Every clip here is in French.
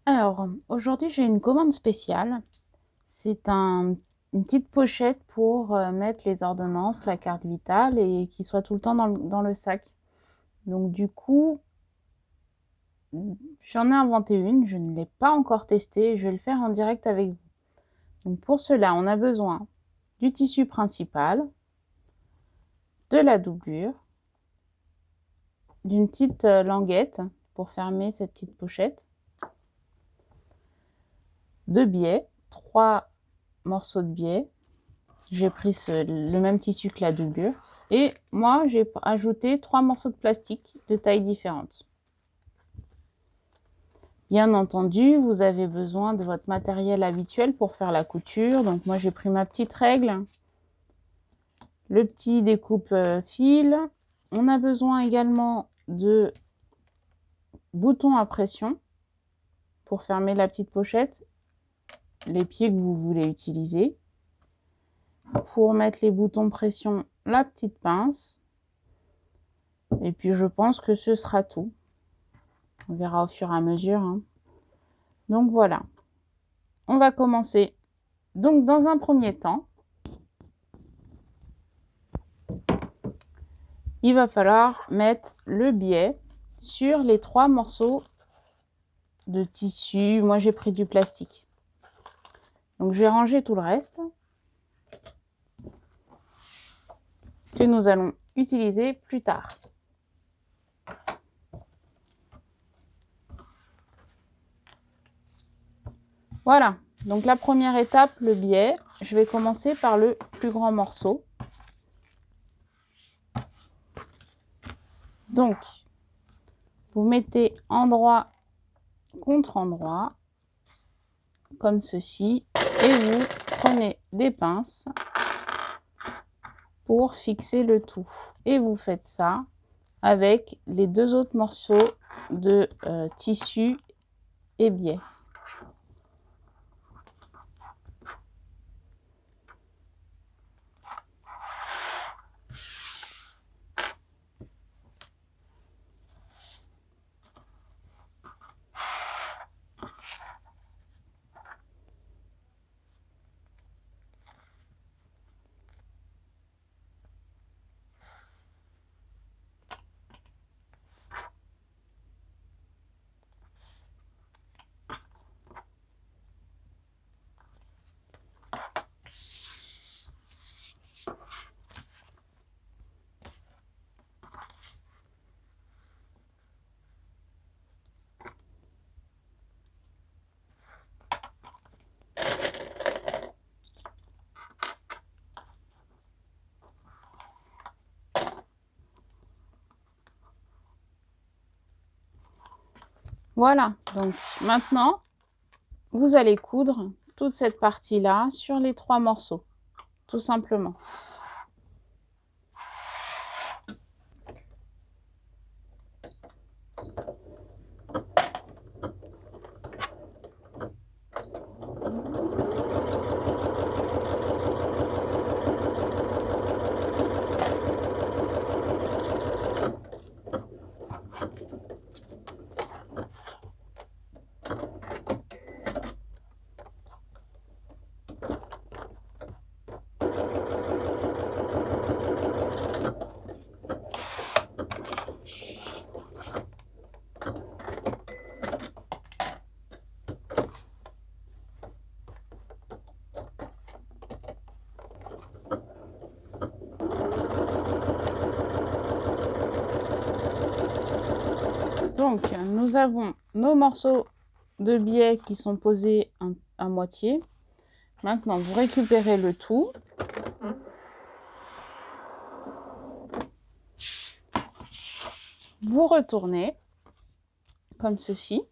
Alors, aujourd'hui, j'ai une commande spéciale. C'est une petite pochette pour mettre les ordonnances, la carte vitale et qui soit tout le temps dans le sac. Donc, du coup, j'en ai inventé une. Je ne l'ai pas encore testée. Je vais le faire en direct avec vous. Donc, pour cela, on a besoin du tissu principal, de la doublure, d'une petite languette pour fermer cette petite pochette, de biais, 3 morceaux de biais. J'ai pris le même tissu que la doublure. Et moi, j'ai ajouté 3 morceaux de plastique de tailles différentes. Bien entendu, vous avez besoin de votre matériel habituel pour faire la couture. Donc moi, j'ai pris ma petite règle, le petit découpe fil. On a besoin également de boutons à pression pour fermer la petite pochette, les pieds que vous voulez utiliser. Pour mettre les boutons pression, la petite pince. Et puis je pense que ce sera tout. On verra au fur et à mesure, hein. Donc voilà, on va commencer. Donc dans un premier temps, il va falloir mettre le biais sur les 3 morceaux de tissu. Moi j'ai pris du plastique. Donc je vais ranger tout le reste que nous allons utiliser plus tard. Voilà, donc la première étape, le biais. Je vais commencer par le plus grand morceau. Donc, vous mettez endroit contre endroit, comme ceci, et vous prenez des pinces pour fixer le tout. Et vous faites ça avec les 2 autres morceaux de tissu et biais. Voilà, donc maintenant, vous allez coudre toute cette partie-là sur les 3 morceaux, tout simplement. Donc, nous avons nos morceaux de biais qui sont posés à moitié. Maintenant, vous récupérez le tout. Vous retournez comme ceci.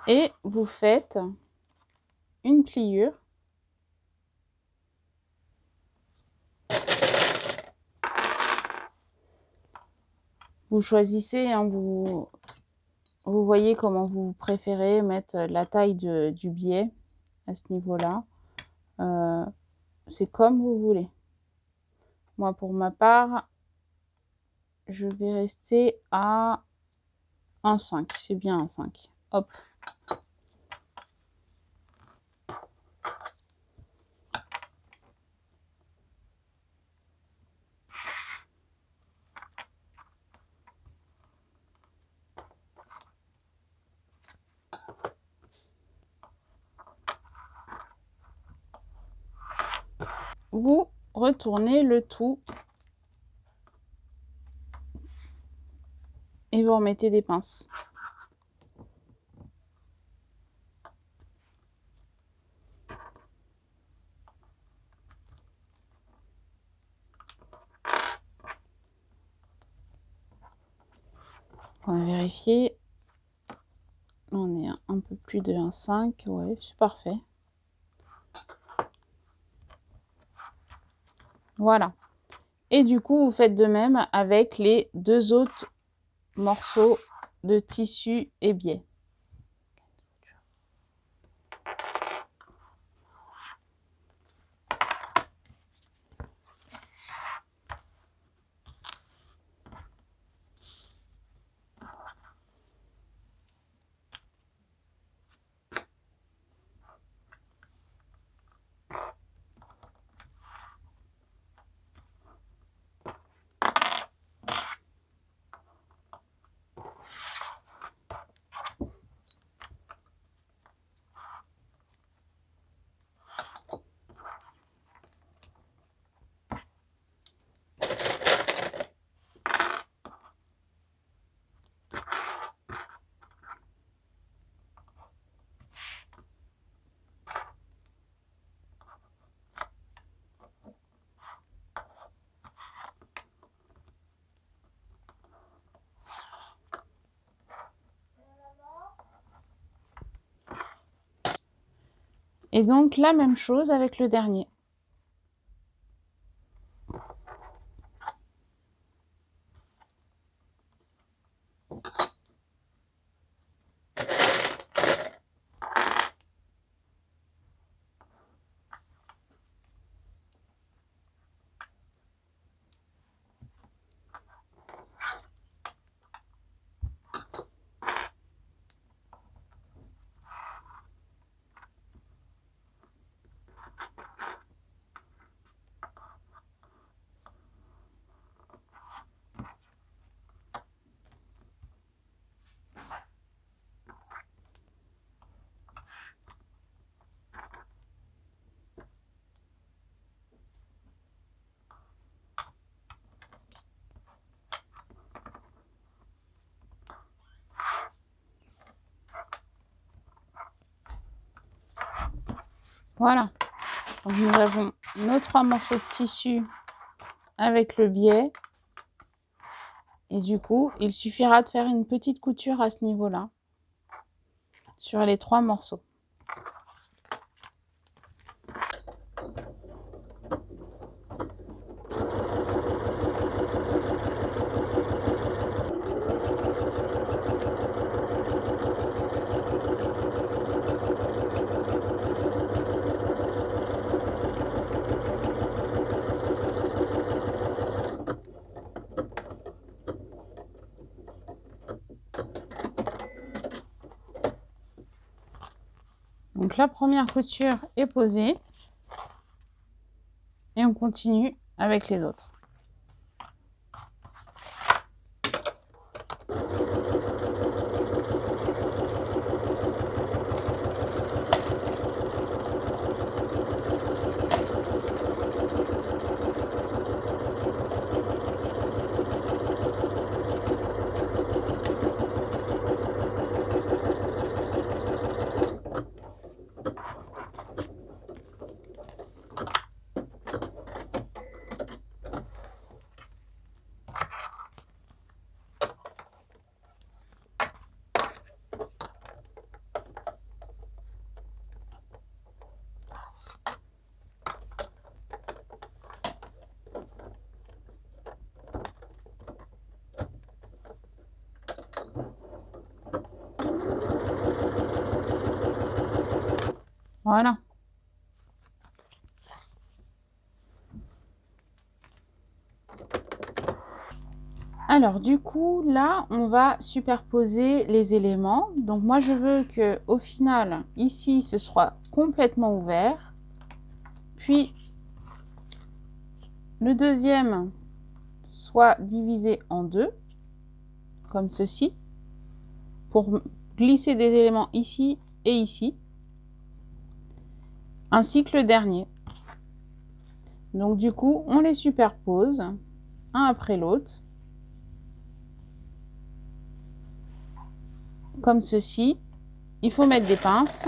Et vous faites une pliure. Vous choisissez, hein, vous voyez comment vous préférez mettre la taille du biais à ce niveau-là. C'est comme vous voulez. Moi, pour ma part, je vais rester à 1,5. C'est bien 1,5. Hop. Vous retournez le tout et vous remettez des pinces. On va vérifier. On est à un peu plus de 1,5. Ouais, c'est parfait. Voilà. Et du coup, vous faites de même avec les 2 autres morceaux de tissu et biais. Et donc la même chose avec le dernier. Voilà. Donc nous avons nos 3 morceaux de tissu avec le biais. Et du coup, il suffira de faire une petite couture à ce niveau-là, sur les 3 morceaux. Donc la première couture est posée et on continue avec les autres. Voilà. Alors du coup, là, on va superposer les éléments. Donc moi, je veux que au final, ici, ce soit complètement ouvert. Puis, le deuxième soit divisé en deux, comme ceci, pour glisser des éléments ici et ici, ainsi que le dernier. Donc du coup, on les superpose, un après l'autre, comme ceci. Il faut mettre des pinces.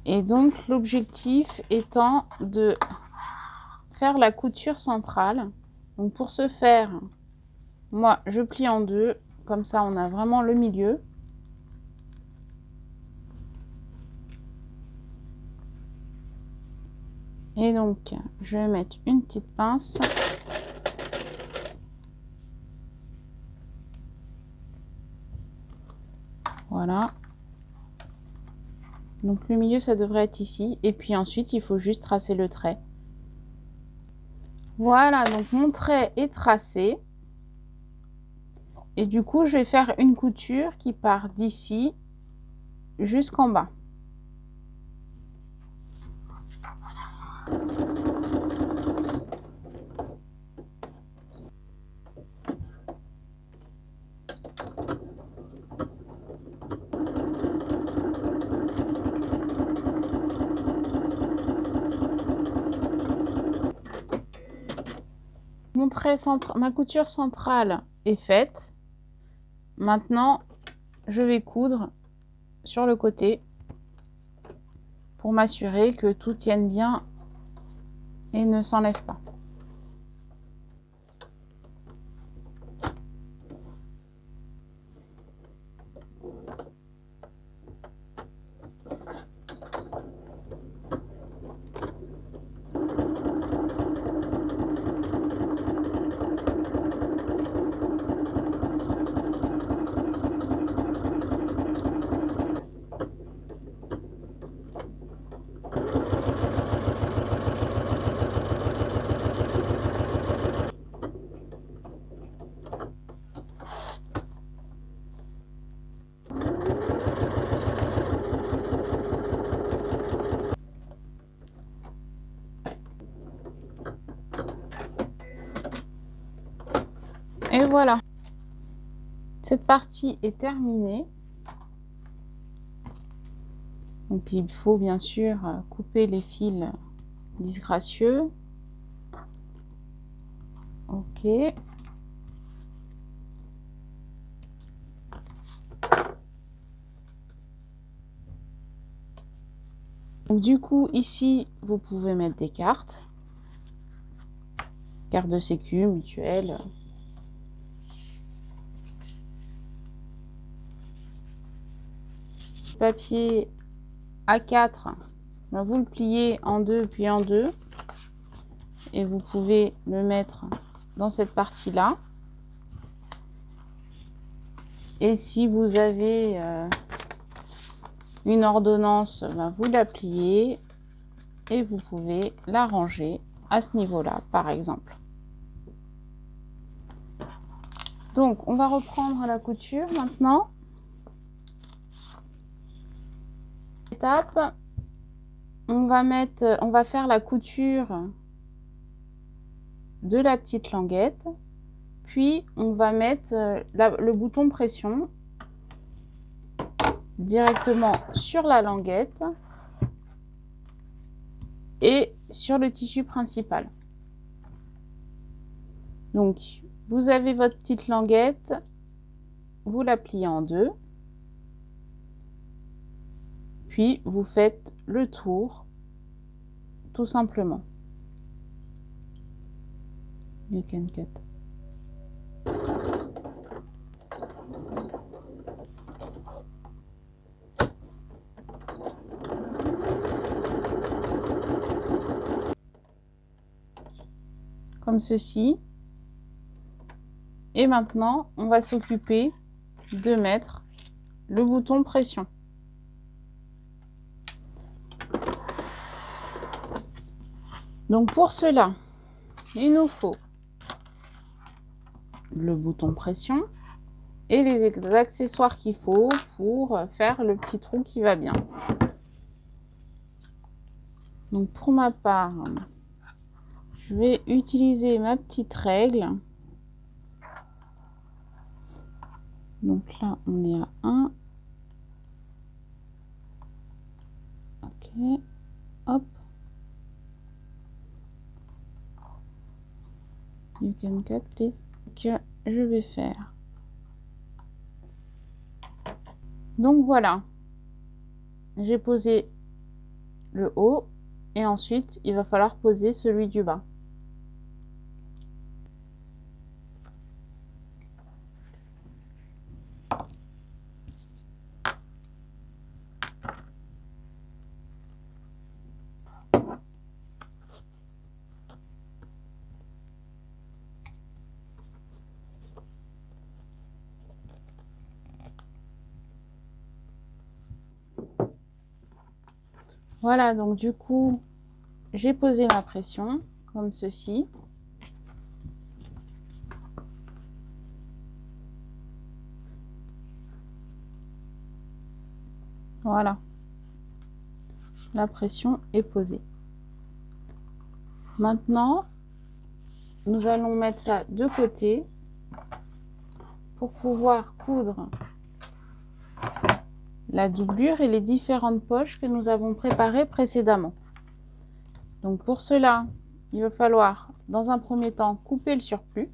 Et donc l'objectif étant de faire la couture centrale. Donc pour ce faire, moi je plie en deux, comme ça on a vraiment le milieu. Et donc je vais mettre une petite pince. Voilà. Donc le milieu ça devrait être ici. Et puis ensuite il faut juste tracer le trait. Voilà, donc mon trait est tracé. Et du coup je vais faire une couture qui part d'ici jusqu'en bas. Ma couture centrale est faite. Maintenant, je vais coudre sur le côté pour m'assurer que tout tienne bien et ne s'enlève pas. Et voilà, cette partie est terminée. Donc il faut bien sûr couper les fils disgracieux. Ok. Donc du coup ici vous pouvez mettre des cartes de sécu, mutuelle. Papier A4, vous le pliez en deux puis en deux et vous pouvez le mettre dans cette partie là. Et si vous avez une ordonnance, vous la pliez et vous pouvez la ranger à ce niveau là par exemple. Donc on va reprendre la couture maintenant. Étape, on va faire la couture de la petite languette, puis on va mettre le bouton pression directement sur la languette et sur le tissu principal. Donc vous avez votre petite languette, vous la pliez en deux, puis vous faites le tour tout simplement. You can cut. comme ceci. Et maintenant, on va s'occuper de mettre le bouton pression. Donc pour cela, il nous faut le bouton pression et les accessoires qu'il faut pour faire le petit trou qui va bien. Donc pour ma part, je vais utiliser ma petite règle. Donc là, on est à 1. Ok, hop. You can cut, please. Que je vais faire. Donc voilà, j'ai posé le haut et ensuite il va falloir poser celui du bas. Voilà, donc du coup, j'ai posé ma pression comme ceci. Voilà, la pression est posée. Maintenant, nous allons mettre ça de côté pour pouvoir coudre la doublure et les différentes poches que nous avons préparées précédemment. Donc pour cela, il va falloir dans un premier temps couper le surplus.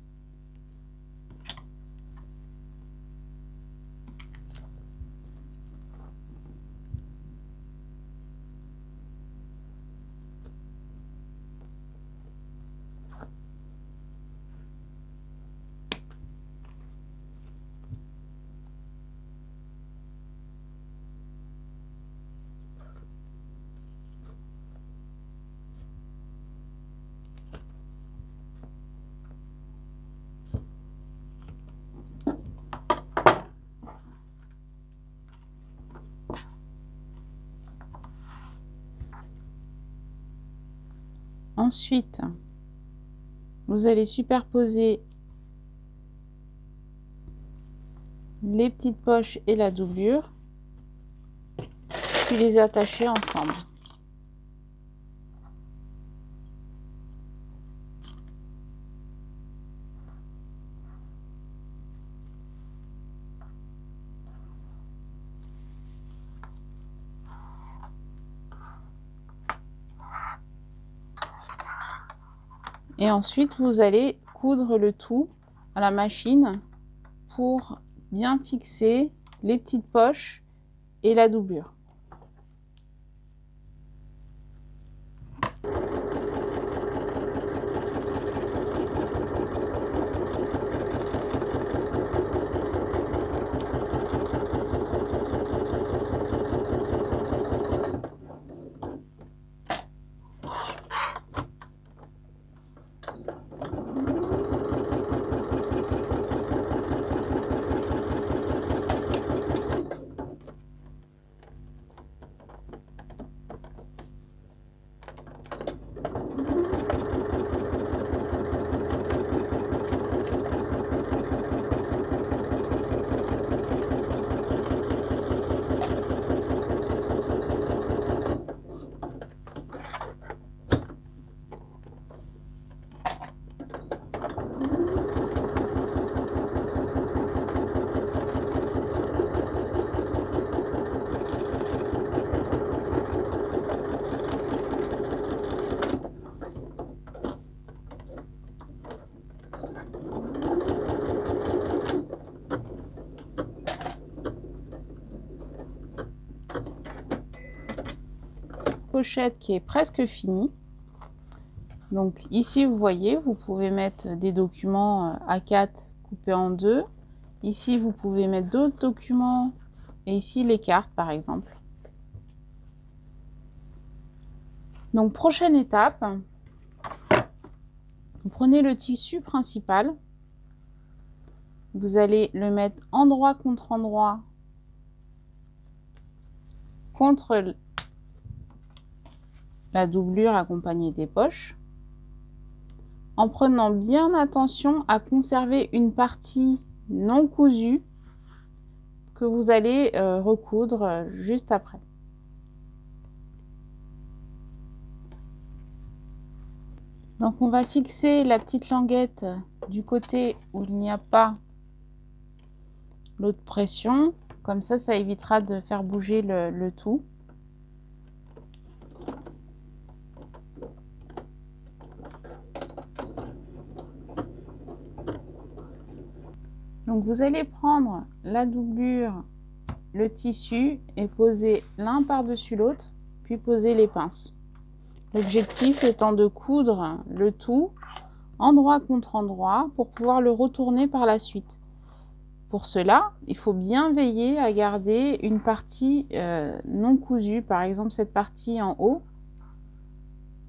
Ensuite, vous allez superposer les petites poches et la doublure, puis les attacher ensemble. Et ensuite, vous allez coudre le tout à la machine pour bien fixer les petites poches et la doublure. Pochette qui est presque finie. Donc ici vous voyez, vous pouvez mettre des documents A4 coupés en deux. Ici vous pouvez mettre d'autres documents et ici les cartes par exemple. Donc prochaine étape, Vous prenez le tissu principal, vous allez le mettre endroit contre la doublure accompagnée des poches, en prenant bien attention à conserver une partie non cousue que vous allez recoudre juste après. Donc on va fixer la petite languette du côté où il n'y a pas l'eau de pression, comme ça évitera de faire bouger le tout. Donc vous allez prendre la doublure, le tissu et poser l'un par-dessus l'autre, puis poser les pinces. L'objectif étant de coudre le tout endroit contre endroit pour pouvoir le retourner par la suite. Pour cela, il faut bien veiller à garder une partie non cousue, par exemple cette partie en haut.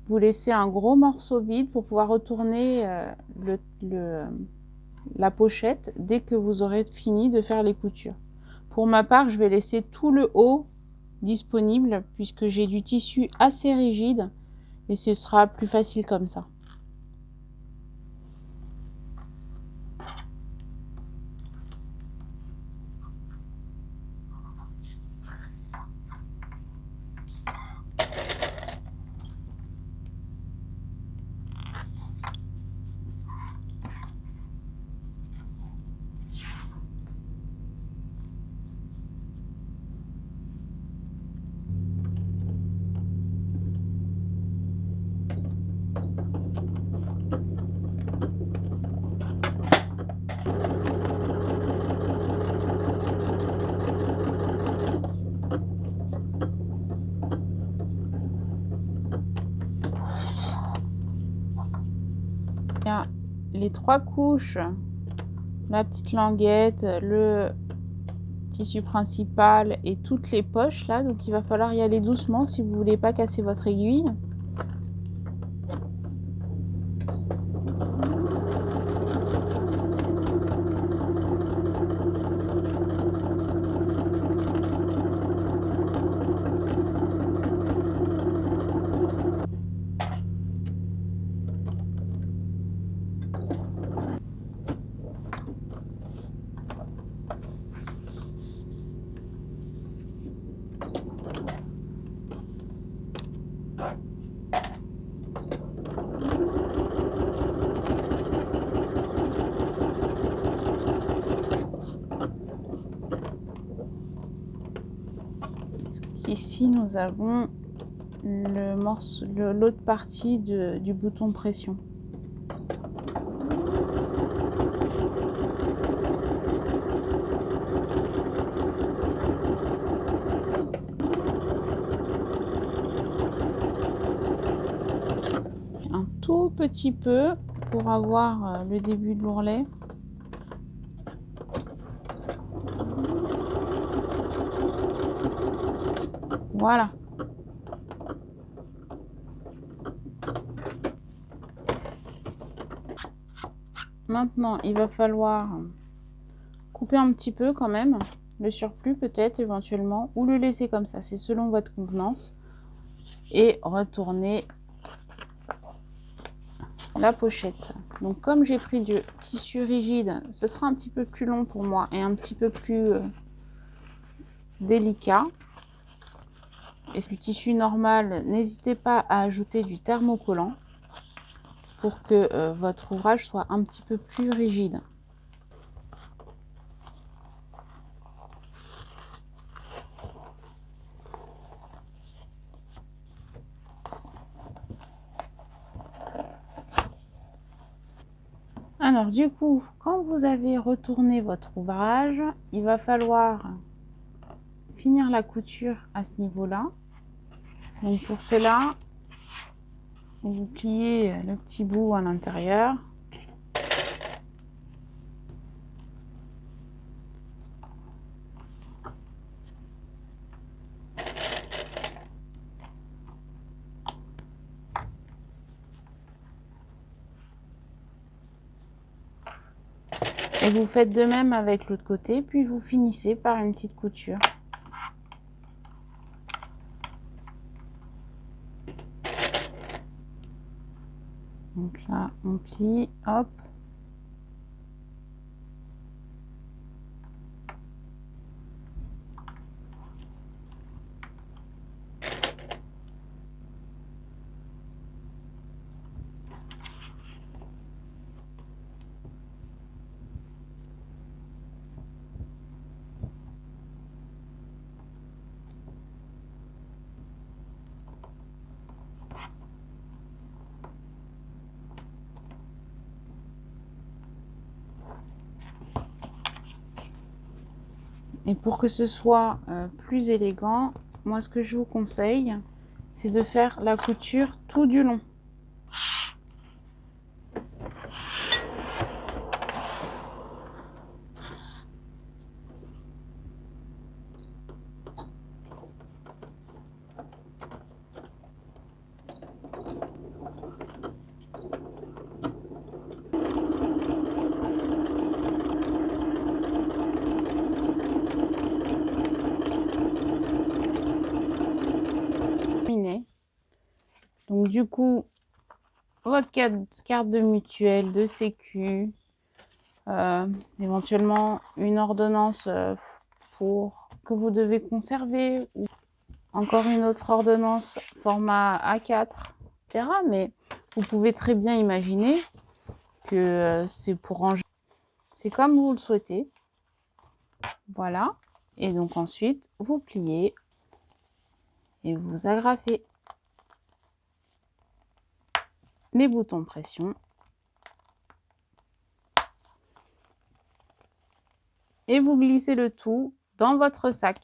Vous laissez un gros morceau vide pour pouvoir retourner la pochette dès que vous aurez fini de faire les coutures. Pour ma part, je vais laisser tout le haut disponible puisque j'ai du tissu assez rigide et ce sera plus facile comme ça. Les trois couches, la petite languette, le tissu principal et toutes les poches là, donc il va falloir y aller doucement si vous voulez pas casser votre aiguille. Ici nous avons l'autre partie du bouton pression. Un tout petit peu pour avoir le début de l'ourlet. Voilà. Maintenant, il va falloir couper un petit peu quand même, le surplus peut-être éventuellement, ou le laisser comme ça, c'est selon votre convenance. Et retourner la pochette. Donc comme j'ai pris du tissu rigide, ce sera un petit peu plus long pour moi et un petit peu plus délicat. Et du tissu normal, n'hésitez pas à ajouter du thermocollant pour que votre ouvrage soit un petit peu plus rigide. Alors du coup, quand vous avez retourné votre ouvrage, il va falloir finir la couture à ce niveau-là. Donc pour cela, vous pliez le petit bout à l'intérieur. Et vous faites de même avec l'autre côté, puis vous finissez par une petite couture. Donc là, on plie, hop. Et pour que ce soit plus élégant, moi ce que je vous conseille, c'est de faire la couture tout du long. Donc du coup, votre carte de mutuelle, de sécu, éventuellement une ordonnance pour que vous devez conserver, ou encore une autre ordonnance format A4, etc. Mais vous pouvez très bien imaginer que c'est pour ranger. C'est comme vous le souhaitez. Voilà. Et donc ensuite, vous pliez et vous agrafez les boutons de pression. Et vous glissez le tout dans votre sac.